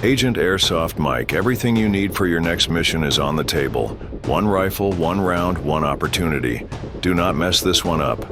Agent Airsoft Mike, everything you need for your next mission is on the table. One rifle, one round, one opportunity. Do not mess this one up.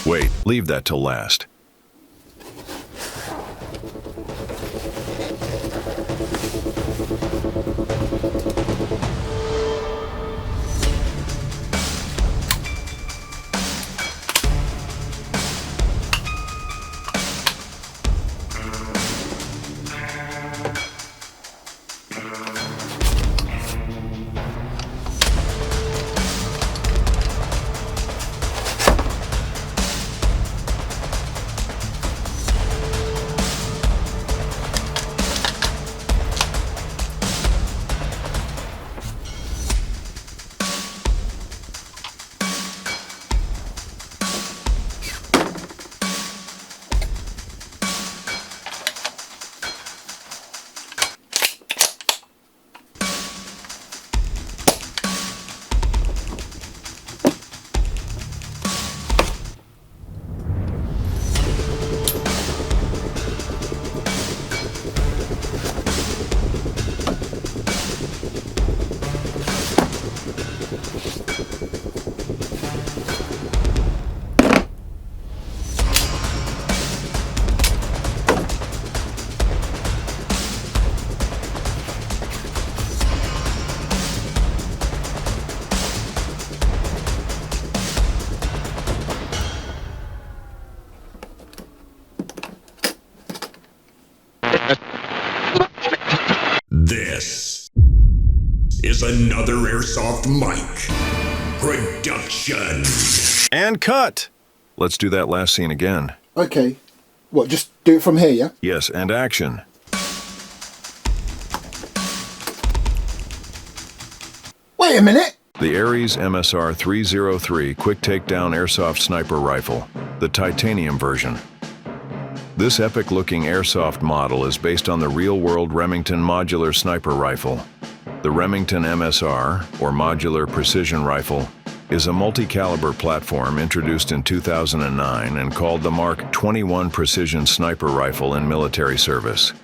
Wait, leave that till last. This is another Airsoft Mike production. And cut! Let's do that last scene again. Okay. What, just do it from here, yeah? Yes, and action. Wait a minute! The Ares MSR-303 Quick Takedown Airsoft Sniper Rifle, the titanium version. This epic-looking airsoft model is based on the real-world Remington modular sniper rifle. The Remington MSR, or Modular Precision Rifle, is a multi-caliber platform introduced in 2009 and called the Mark 21 Precision Sniper Rifle in military service.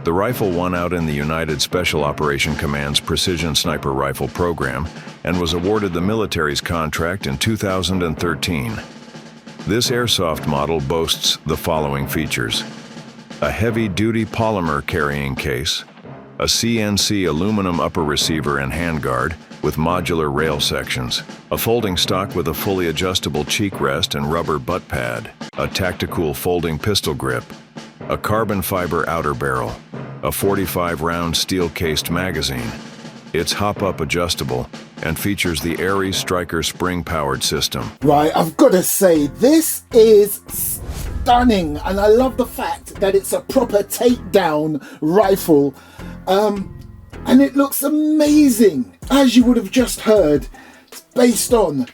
The rifle won out in the United Special Operation Command's Precision Sniper Rifle program and was awarded the military's contract in 2013. This airsoft model boasts the following features: a heavy-duty polymer carrying case, a CNC aluminum upper receiver and handguard with modular rail sections, a folding stock with a fully adjustable cheek rest and rubber butt pad, a tactical folding pistol grip, a carbon fiber outer barrel, a 45-round steel-cased magazine. It's hop-up adjustable and features the Ares Striker spring-powered system. Right, I've got to say, this is stunning, and I love the fact that it's a proper takedown rifle, and it looks amazing. As you would have just heard, it's based on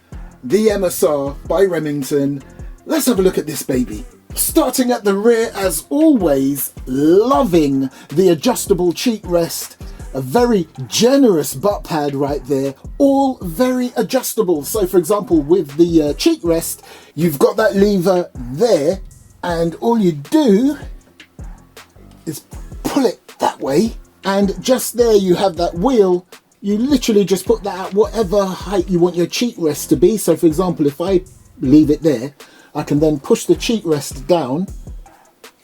the MSR by Remington. Let's have a look at this baby. Starting at the rear, as always, loving the adjustable cheek rest. A very generous butt pad right there, all very adjustable. So for example, with the cheek rest, you've got that lever there, and all you do is pull it that way, and just there you have that wheel. You literally just put that at whatever height you want your cheek rest to be. So for example, if I leave it there, I can then push the cheek rest down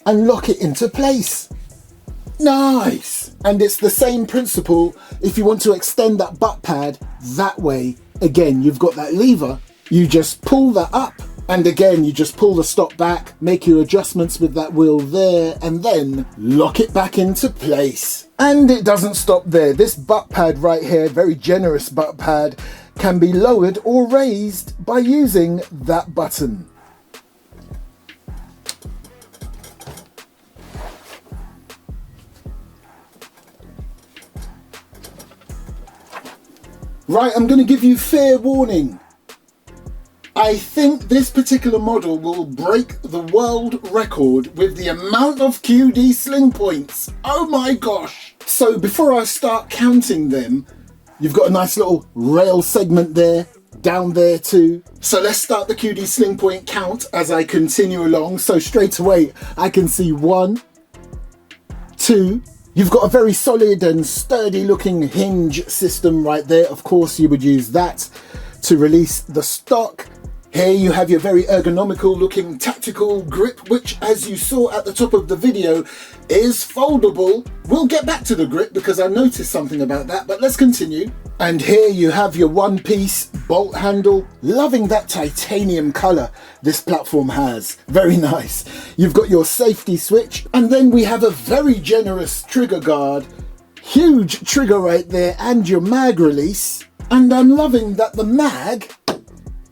and lock it into place. Nice! And it's the same principle if you want to extend that butt pad that way. Again, you've got that lever, you just pull that up, and again you just pull the stop back, make your adjustments with that wheel there, and then lock it back into place. And it doesn't stop there. This butt pad right here, very generous butt pad, can be lowered or raised by using that button. Right, I'm going to give you fair warning. I think this particular model will break the world record with the amount of QD sling points. Oh my gosh. So before I start counting them, you've got a nice little rail segment there, down there too. So let's start the QD sling point count as I continue along. So straight away, I can see 1, 2. You've got a very solid and sturdy looking hinge system right there. Of course, you would use that to release the stock. Here you have your very ergonomical looking tactical grip, which as you saw at the top of the video is foldable. We'll get back to the grip because I noticed something about that, but let's continue. And here you have your one-piece bolt handle. Loving that titanium color this platform has. Very nice. You've got your safety switch, and then we have a very generous trigger guard. Huge trigger right there, and your mag release. And I'm loving that the mag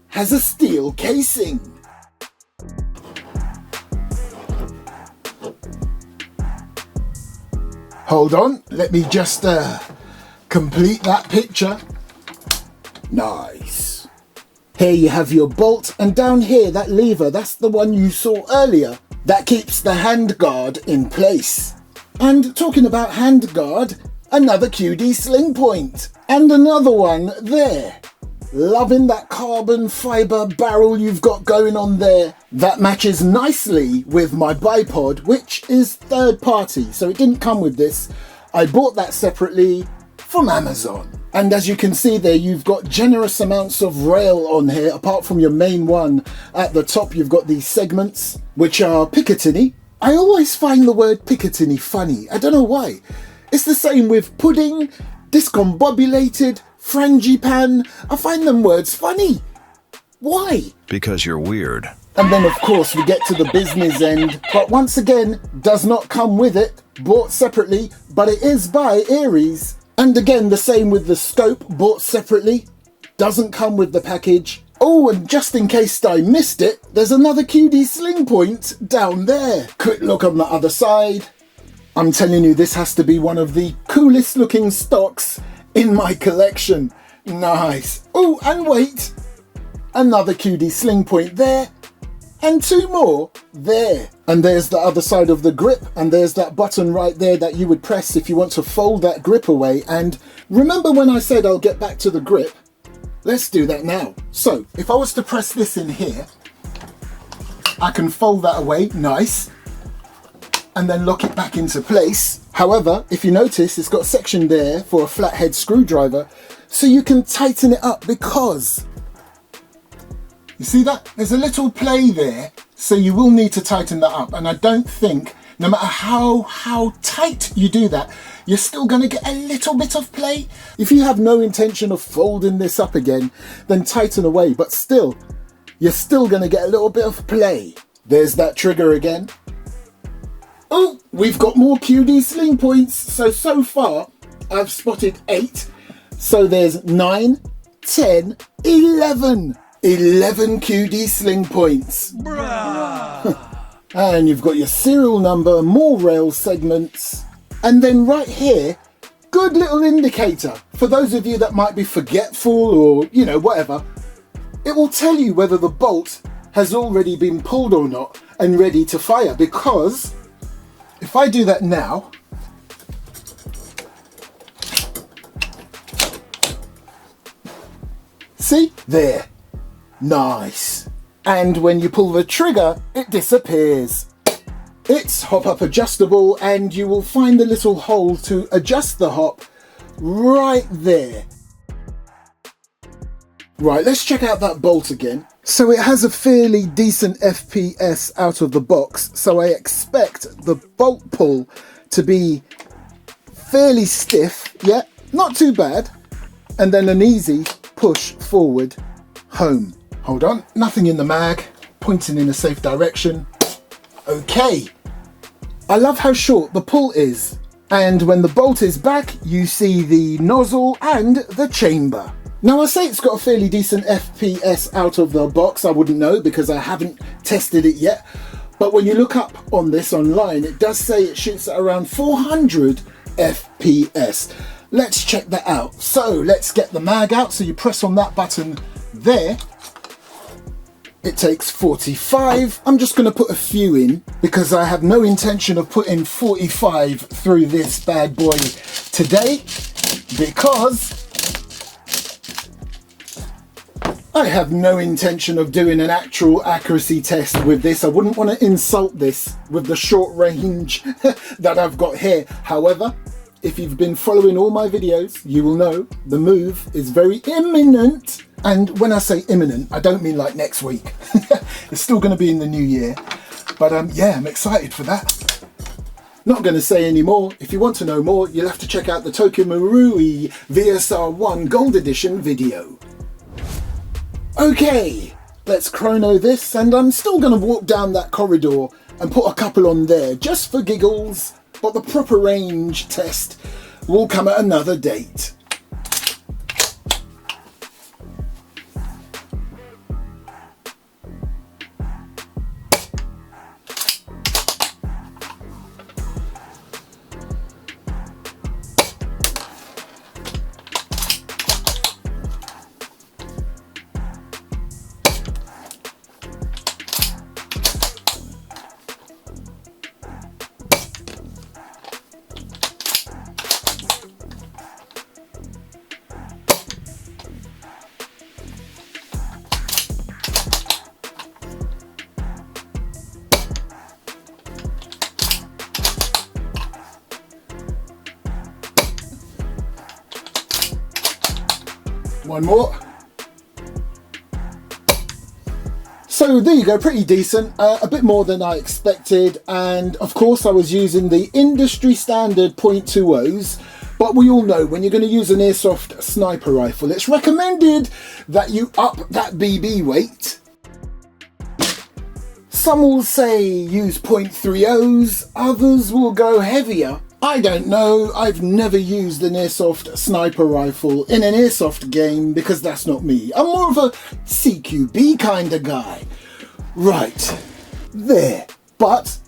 has a steel casing. Hold on, let me just complete that picture. Nice. Here you have your bolt, and down here that lever, that's the one you saw earlier. That keeps the handguard in place. And talking about handguard, another QD sling point. And another one there. Loving that carbon fibre barrel you've got going on there. That matches nicely with my bipod, which is third party, so it didn't come with this. I bought that separately from Amazon. And as you can see there, you've got generous amounts of rail on here. Apart from your main one at the top, you've got these segments, which are Picatinny. I always find the word Picatinny funny. I don't know why. It's the same with pudding, discombobulated, frangipan. I find them words funny. Why? Because you're weird. And then of course we get to the business end, but once again, does not come with it, bought separately, but it is by Aries. And again, the same with the scope, bought separately, doesn't come with the package. Oh, and just in case I missed it, there's another QD sling point down there. Quick look on the other side. I'm telling you, this has to be one of the coolest looking stocks in my collection. Nice. Oh, and wait, another QD sling point there, and 2 more there. And there's the other side of the grip, and there's that button right there that you would press if you want to fold that grip away. And remember when I said I'll get back to the grip? Let's do that now. So if I was to press this in here, I can fold that away, nice, and then lock it back into place. However, if you notice, it's got a section there for a flathead screwdriver, so you can tighten it up, because you see that? There's a little play there, so you will need to tighten that up. And I don't think, no matter how tight you do that, you're still going to get a little bit of play. If you have no intention of folding this up again, then tighten away, but still, you're still going to get a little bit of play. There's that trigger again. Oh, we've got more QD sling points. So far, I've spotted 8. So there's 9, 10, 11. 11 QD sling points. And you've got your serial number, more rail segments. And then right here, good little indicator. For those of you that might be forgetful or, you know, whatever, it will tell you whether the bolt has already been pulled or not and ready to fire, because if I do that now, see? There. Nice. And when you pull the trigger, it disappears. It's hop-up adjustable, and you will find the little hole to adjust the hop right there. Right, let's check out that bolt again. So it has a fairly decent FPS out of the box, so I expect the bolt pull to be fairly stiff, yeah, not too bad, and then an easy push forward home. Hold on, nothing in the mag, pointing in a safe direction. Okay, I love how short the pull is, and when the bolt is back, you see the nozzle and the chamber. Now I say it's got a fairly decent FPS out of the box. I wouldn't know because I haven't tested it yet, but when you look up on this online, it does say it shoots at around 400 FPS. let's check that out. So let's get the mag out. So you press on that button there. It takes 45. I'm just going to put a few in because I have no intention of putting 45 through this bad boy today, because I have no intention of doing an actual accuracy test with this. I wouldn't want to insult this with the short range that I've got here. However, if you've been following all my videos, you will know the move is very imminent. And when I say imminent, I don't mean like next week. It's still going to be in the new year. But yeah, I'm excited for that. Not going to say any more. If you want to know more, you'll have to check out the Tokyo Marui VSR1 Gold Edition video. Okay, let's chrono this, and I'm still going to walk down that corridor and put a couple on there just for giggles, but the proper range test will come at another date. One more. So there you go, pretty decent, a bit more than I expected, and of course I was using the industry standard .20s, but we all know when you're going to use an airsoft sniper rifle, it's recommended that you up that BB weight. Some will say use .30s, others will go heavier. I don't know, I've never used an airsoft sniper rifle in an airsoft game because that's not me. I'm more of a CQB kind of guy. Right, there. But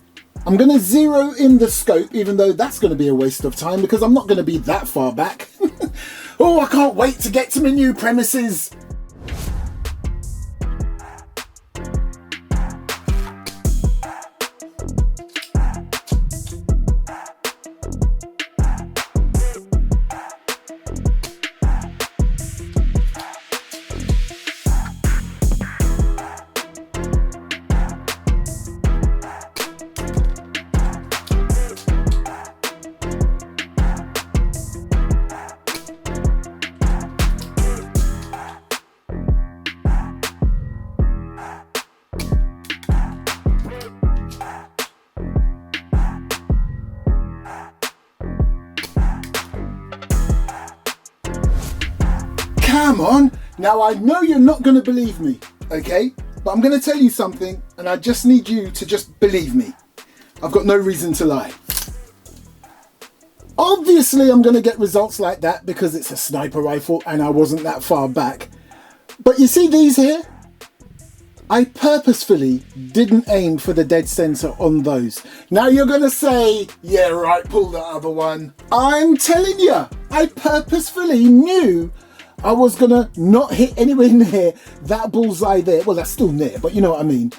I'm going to zero in the scope, even though that's going to be a waste of time because I'm not going to be that far back. Oh, I can't wait to get to my new premises. Come on, now I know you're not going to believe me, okay? But I'm going to tell you something and I just need you to just believe me. I've got no reason to lie. Obviously I'm going to get results like that because it's a sniper rifle and I wasn't that far back. But you see these here? I purposefully didn't aim for the dead center on those. Now you're going to say, yeah right, pull the other one. I'm telling you, I purposefully knew I was gonna not hit anywhere near that bullseye there. Well, that's still near, but you know what I mean.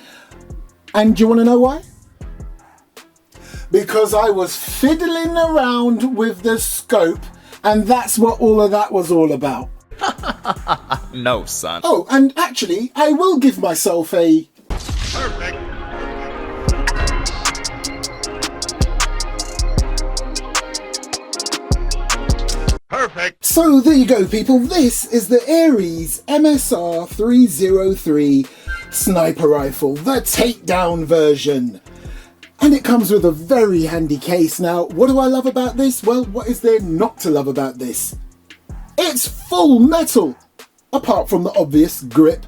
And do you want to know why? Because I was fiddling around with the scope, and that's what all of that was all about. No, son. Oh, and actually, I will give myself a... Perfect. Perfect. So there you go, people. This is the Ares MSR-303 sniper rifle, the Takedown version. And it comes with a very handy case. Now, what do I love about this? Well, what is there not to love about this? It's full metal, apart from the obvious grip,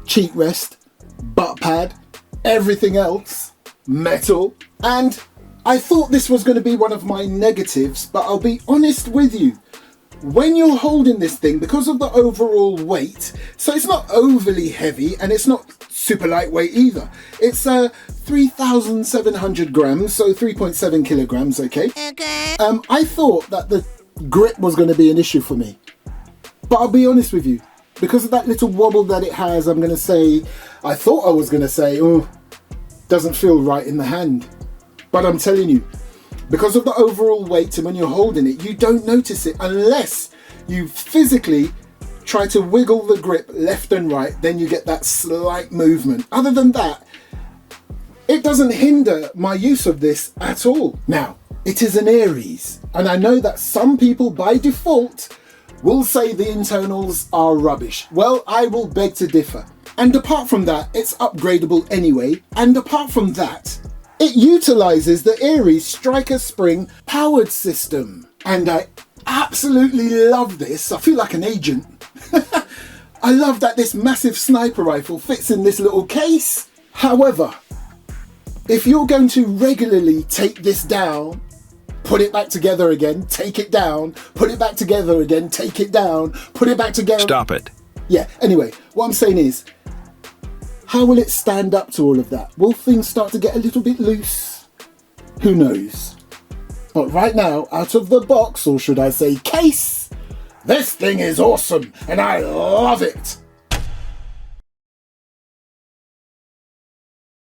cheek rest, butt pad, everything else, metal. And I thought this was going to be one of my negatives, but I'll be honest with you. When you're holding this thing, because of the overall weight, so it's not overly heavy and it's not super lightweight either. It's 3,700 grams, so 3.7 kilograms, okay? I thought that the grip was going to be an issue for me. But I'll be honest with you, because of that little wobble that it has, I'm going to say, I thought I was going to say, oh, doesn't feel right in the hand. But I'm telling you, because of the overall weight and when you're holding it, you don't notice it unless you physically try to wiggle the grip left and right, then you get that slight movement. Other than that, it doesn't hinder my use of this at all. Now, it is an Aries, and I know that some people by default will say the internals are rubbish. Well, I will beg to differ. And apart from that, it's upgradable anyway. And apart from that, it utilizes the Aries Striker Spring powered system. And I absolutely love this. I feel like an agent. I love that this massive sniper rifle fits in this little case. However, if you're going to regularly take this down, put it back together again, take it down, put it back together again, take it down, put it back together. Stop it. Yeah, anyway, what I'm saying is, how will it stand up to all of that? Will things start to get a little bit loose? Who knows? But right now, out of the box, or should I say case, this thing is awesome and I love it.